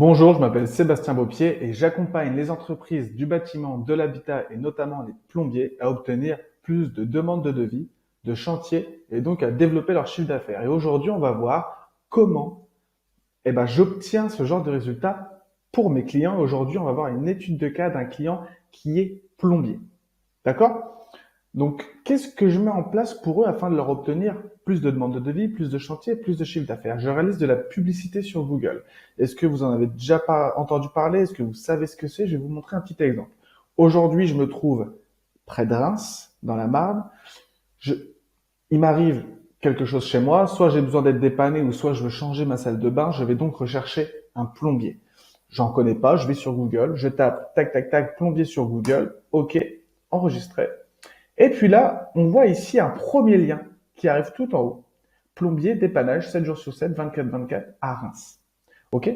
Bonjour, je m'appelle Sébastien Beaupied et j'accompagne les entreprises du bâtiment, de l'habitat et notamment les plombiers à obtenir plus de demandes de devis, de chantiers et donc à développer leur chiffre d'affaires. Et aujourd'hui, on va voir comment j'obtiens ce genre de résultats pour mes clients. Aujourd'hui, on va voir une étude de cas d'un client qui est plombier. D'accord? Donc, qu'est-ce que je mets en place pour eux afin de leur obtenir plus de demandes de devis, plus de chantiers, plus de chiffre d'affaires? Je réalise de la publicité sur Google. Est-ce que vous en avez déjà pas entendu parler? Est-ce que vous savez ce que c'est? Je vais vous montrer un petit exemple. Aujourd'hui, je me trouve près de Reims, dans la Marne. Il m'arrive quelque chose chez moi, soit j'ai besoin d'être dépanné ou soit je veux changer ma salle de bain. Je vais donc rechercher un plombier. J'en connais pas, je vais sur Google, je tape tac tac tac plombier sur Google. OK, enregistré. Et puis là, on voit ici un premier lien qui arrive tout en haut. Plombier, dépannage, 7 jours sur 7, 24/24 à Reims. OK?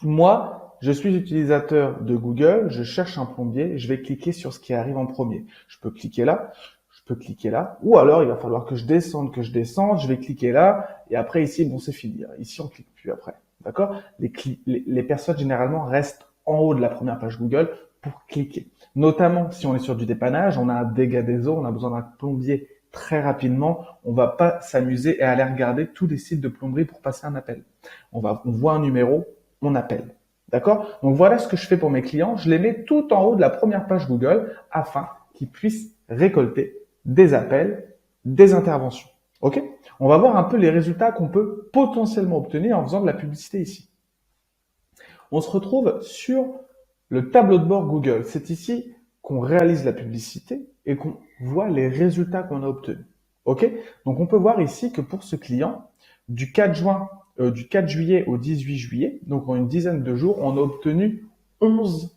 Moi, je suis utilisateur de Google, je cherche un plombier, je vais cliquer sur ce qui arrive en premier. Je peux cliquer là, je peux cliquer là, ou alors il va falloir que je descende, je vais cliquer là, et après ici, bon, c'est fini. Ici, on clique plus après. D'accord? Les personnes généralement restent en haut de la première page Google pour cliquer. Notamment si on est sur du dépannage, on a un dégât des eaux, on a besoin d'un plombier très rapidement, on va pas s'amuser et aller regarder tous les sites de plomberie pour passer un appel. On voit un numéro, on appelle. D'accord? Donc voilà ce que je fais pour mes clients. Je les mets tout en haut de la première page Google afin qu'ils puissent récolter des appels, des interventions. OK? On va voir un peu les résultats qu'on peut potentiellement obtenir en faisant de la publicité ici. On se retrouve sur le tableau de bord Google. C'est ici qu'on réalise la publicité et qu'on voit les résultats qu'on a obtenus. OK? Donc on peut voir ici que pour ce client, du 4 juillet au 18 juillet, donc en une dizaine de jours, on a obtenu 11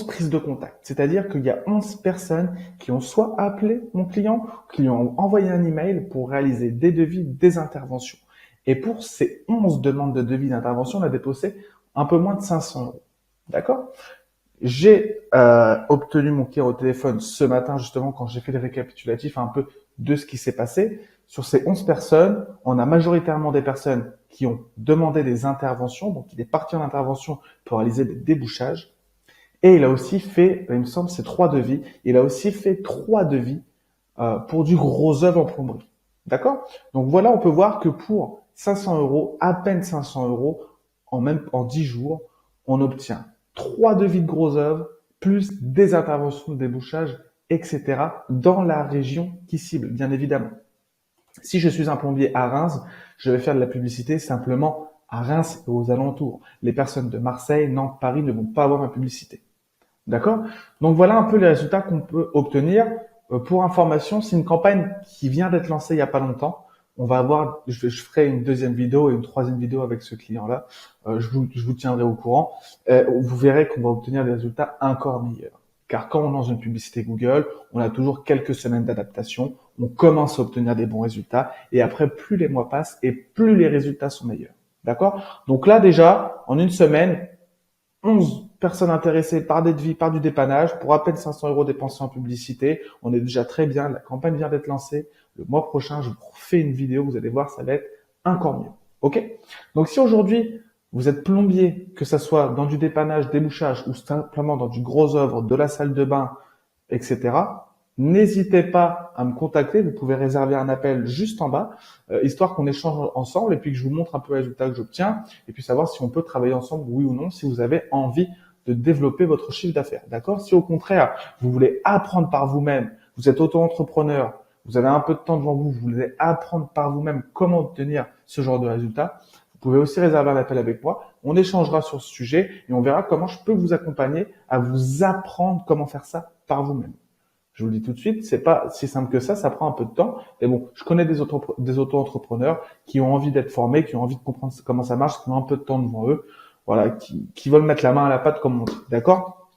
prises de contact. C'est-à-dire qu'il y a 11 personnes qui ont soit appelé mon client, qui lui ont envoyé un email pour réaliser des devis, des interventions. Et pour ces 11 demandes de devis d'intervention, on a déposé un peu moins de 500 euros. D'accord? J'ai obtenu mon client au téléphone ce matin, justement, quand j'ai fait le récapitulatif un peu de ce qui s'est passé. Sur ces 11 personnes, on a majoritairement des personnes qui ont demandé des interventions, donc il est parti en intervention pour réaliser des débouchages. Et il a aussi fait, il me semble, c'est 3 devis. Il a aussi fait 3 devis pour du gros œuvre en plomberie. D'accord? Donc voilà, on peut voir que pour 500 euros, à peine 500 euros, en 10 jours, on obtient 3 devis de gros œuvres, plus des interventions de débouchage, etc. dans la région qui cible, bien évidemment. Si je suis un plombier à Reims, je vais faire de la publicité simplement à Reims et aux alentours. Les personnes de Marseille, Nantes, Paris ne vont pas avoir ma publicité. D'accord? Donc voilà un peu les résultats qu'on peut obtenir. Pour information, c'est une campagne qui vient d'être lancée il y a pas longtemps. On va avoir, je ferai une deuxième vidéo et une troisième vidéo avec ce client-là. Je vous tiendrai au courant. Vous verrez qu'on va obtenir des résultats encore meilleurs. Car quand on lance une publicité Google, on a toujours quelques semaines d'adaptation. On commence à obtenir des bons résultats. Et après, plus les mois passent et plus les résultats sont meilleurs. D'accord? Donc là, déjà, en une semaine, 11 personnes intéressées par des devis, par du dépannage, pour à peine 500 euros dépensés en publicité. On est déjà très bien. La campagne vient d'être lancée. Le mois prochain, je vous refais une vidéo. Vous allez voir, ça va être encore mieux. OK? Donc, si aujourd'hui, vous êtes plombier, que ça soit dans du dépannage, débouchage ou simplement dans du gros œuvre, de la salle de bain, etc., n'hésitez pas à me contacter. Vous pouvez réserver un appel juste en bas, histoire qu'on échange ensemble et puis que je vous montre un peu les résultats que j'obtiens et puis savoir si on peut travailler ensemble, oui ou non, si vous avez envie de développer votre chiffre d'affaires. D'accord? Si au contraire, vous voulez apprendre par vous-même, vous êtes auto-entrepreneur, vous avez un peu de temps devant vous, vous voulez apprendre par vous-même comment obtenir ce genre de résultats, vous pouvez aussi réserver un appel avec moi. On échangera sur ce sujet et on verra comment je peux vous accompagner à vous apprendre comment faire ça par vous-même. Je vous le dis tout de suite, c'est pas si simple que ça prend un peu de temps. Mais bon, je connais des auto-entrepreneurs qui ont envie d'être formés, qui ont envie de comprendre comment ça marche, qui ont un peu de temps devant eux, voilà, qui veulent mettre la main à la pâte comme on dit. D'accord?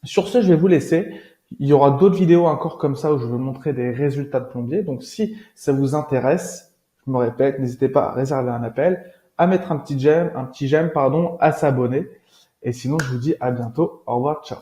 Sur ce, je vais vous laisser. Il y aura d'autres vidéos encore comme ça où je vais montrer des résultats de plombier. Donc, si ça vous intéresse, je me répète, n'hésitez pas à réserver un appel, à mettre un petit j'aime, à s'abonner. Et sinon, je vous dis à bientôt. Au revoir, ciao.